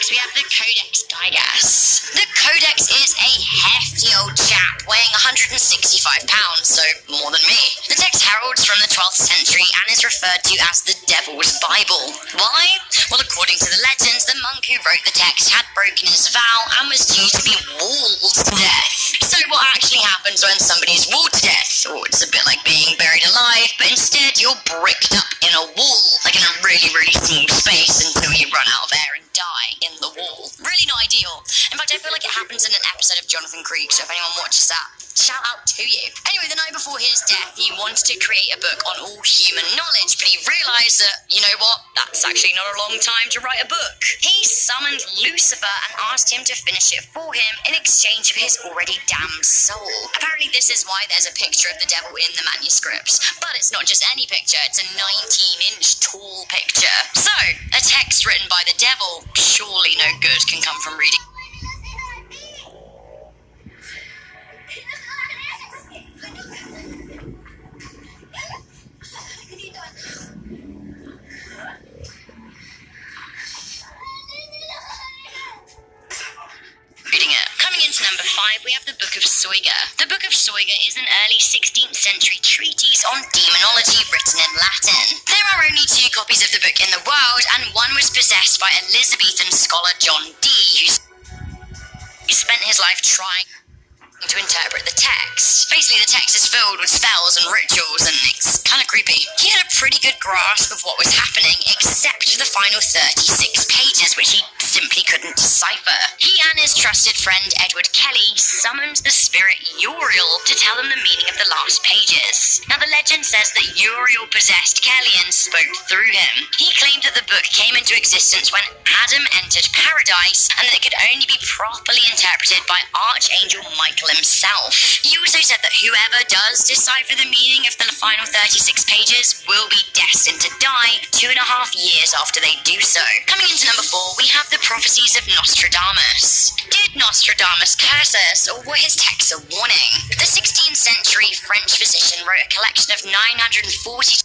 books, we have the Codex Gigas. The Codex is a hefty old chap weighing 165 pounds, so more than me. The text heralds from the 12th century and is referred to as the Devil's Bible. Why? Well, according to the legends, the monk who wrote the text had broken his vow and was due to be walled to death. So what actually happens when somebody's walled to death? Oh, it's a bit like being buried alive, but instead you're bricked up in a wall, like in a really, really small space until you run out of air and die in the wall. Really not ideal. In fact, I feel like it happens in an episode of Jonathan Creek, so if anyone watches that, shout out to you. Anyway, the night before his death, he wanted to create a book on all human knowledge, but he realised that, you know what, that's actually not a long time to write a book. He summoned Lucifer and asked him to finish it for him in exchange for his already damned soul. Apparently this is why there's a picture of the devil in the manuscripts, but it's not just any picture, it's a 19-inch tall picture. So, a text written by the devil, surely no good can come from reading. Number 5, we have the Book of Soiga. The Book of Soiga is an early 16th century treatise on demonology written in Latin. There are only 2 copies of the book in the world, and one was possessed by Elizabethan scholar John Dee, who spent his life trying to interpret the text. Basically, the text is filled with spells and rituals, and it's kind of creepy. He had a pretty good grasp of what was happening, except for the final 36 pages, which he simply couldn't decipher. He and his trusted friend Edward Kelly summoned the spirit Uriel to tell them the meaning of the last pages. Now, the legend says that Uriel possessed Kelly and spoke through him. He claimed that the book came into existence when Adam entered paradise, and that it could only be properly interpreted by Archangel Michael himself. He also said that whoever does decipher the meaning of the final 36 pages will be destined to die 2.5 years after they do so. Coming into number 4, we have the prophecies of Nostradamus. Did Nostradamus curse us, or were his texts a warning? The 16th century French physician wrote a collection of 942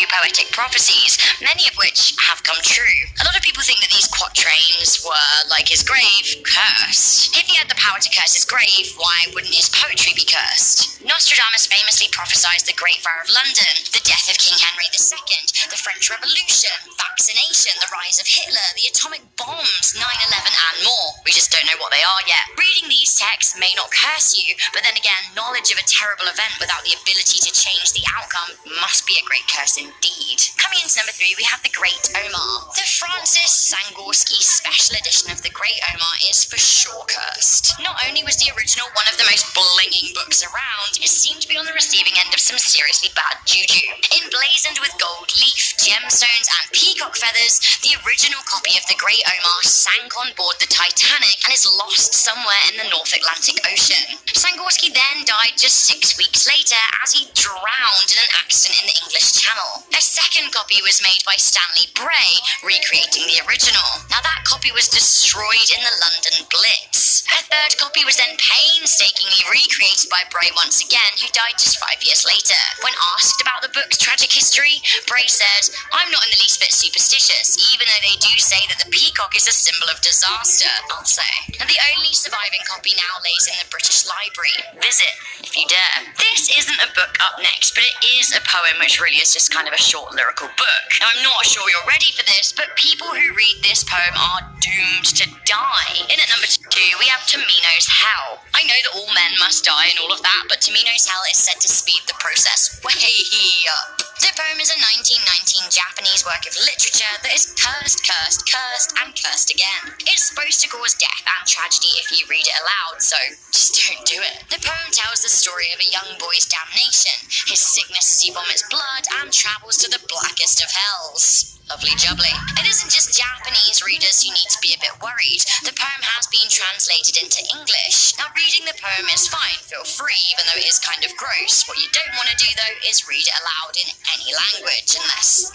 poetic prophecies, many of which have come true. A lot of people think that these quatrains were, like his grave, cursed. If he had the power to curse his grave, why wouldn't his poetry be cursed? Nostradamus famously prophesied the Great Fire of London, the death of King Henry II, the French Revolution, vaccination, the rise of Hitler, the atomic bombs, 9/11 and more. We just don't know what they are yet. Reading these texts may not curse you, but then again, knowledge of a terrible event without the ability to change the outcome must be a great curse indeed. Coming into number 3, we have the Great Omar. The Francis Sangorski special edition of the Great Omar is for sure cursed. Not only was the original one of the most blinging books around, it seemed to be on the receiving end of some seriously bad juju. Emblazoned with gold leaf, gemstones, and peacock feathers, the original copy of the Great Omar sank on board the Titanic and is lost somewhere in the North Atlantic Ocean. Sangorski then died just 6 weeks later as he drowned in an accident in the English Channel. A second copy was made by Stanley Bray, recreating the original. Now, that copy was destroyed in the London Blitz. A third copy was then painstakingly recreated by Bray once again, who died just 5 years later. When asked about the book's tragic history, Bray said, "I'm not in the least bit superstitious, even though they do say that the peacock is a symbol of disaster, I'll say." And the only surviving copy now lays in the British Library. Visit, if you dare. This isn't a book up next, but it is a poem which really is just kind of a short lyrical book. Now, I'm not sure you're ready for this, but people who read this poem are doomed to die. In at number 2, we have Tamino's Hell. I know that all men must die and all of that, but Tamino's Hell is said to speed the process way up. The poem is a 1919 Japanese work of literature that is cursed, cursed, cursed, and cursed again. It's supposed to cause death and tragedy if you read it aloud, so just don't do it. The poem tells the story of a young boy's damnation, his sickness as he vomits blood and travels to the blackest of hells. Lovely jubbly. It isn't just Japanese readers who need to be a bit worried. The poem has been translated into English. Now, reading the poem is fine, feel free, even though it is kind of gross. What you don't want to do, though, is read it aloud in any language unless,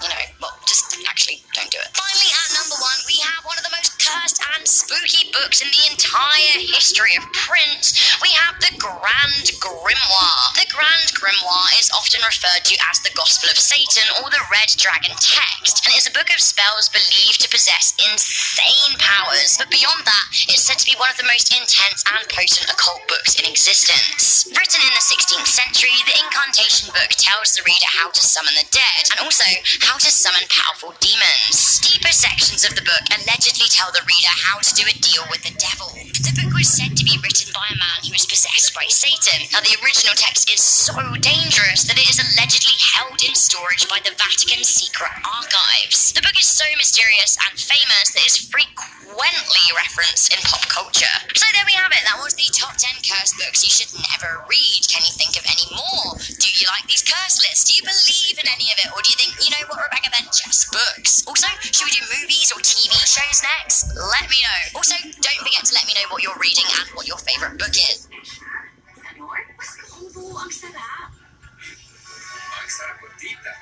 just actually don't do it. Finally, at number 1, we have one of the most cursed and spooky books in the entire history of print. We have the Grand Grimoire. The Grand Grimoire is often referred to as the Gospel of Satan or the Red Dragon Text, and is a book of spells believed to possess insane powers. But beyond that, it's said to be one of the most intense and potent occult books in existence. Written in the 16th century, the Incantation book tells the reader how to summon the dead, and also how to summon powerful demons. Deeper sections of the book allegedly tell the reader how to do a deal with the devil. The book was said to be written by a man who was possessed by Satan. Now, the original text is so dangerous that it is allegedly held in storage by the Vatican secret archives. The book is so mysterious and famous that it's frequently referenced in pop culture. So there we have it. That was the top 10 curse books you should never read. Can you think of any more? Do you like these curse lists? Do you believe in any of it? Or do you think, you know what, Rebecca, they're just books? Also, should we do movies or TV shows next? Let me know. Also, don't forget to let me know what you're reading and what your favourite book is. Ang sarap. Ang sarap magtita.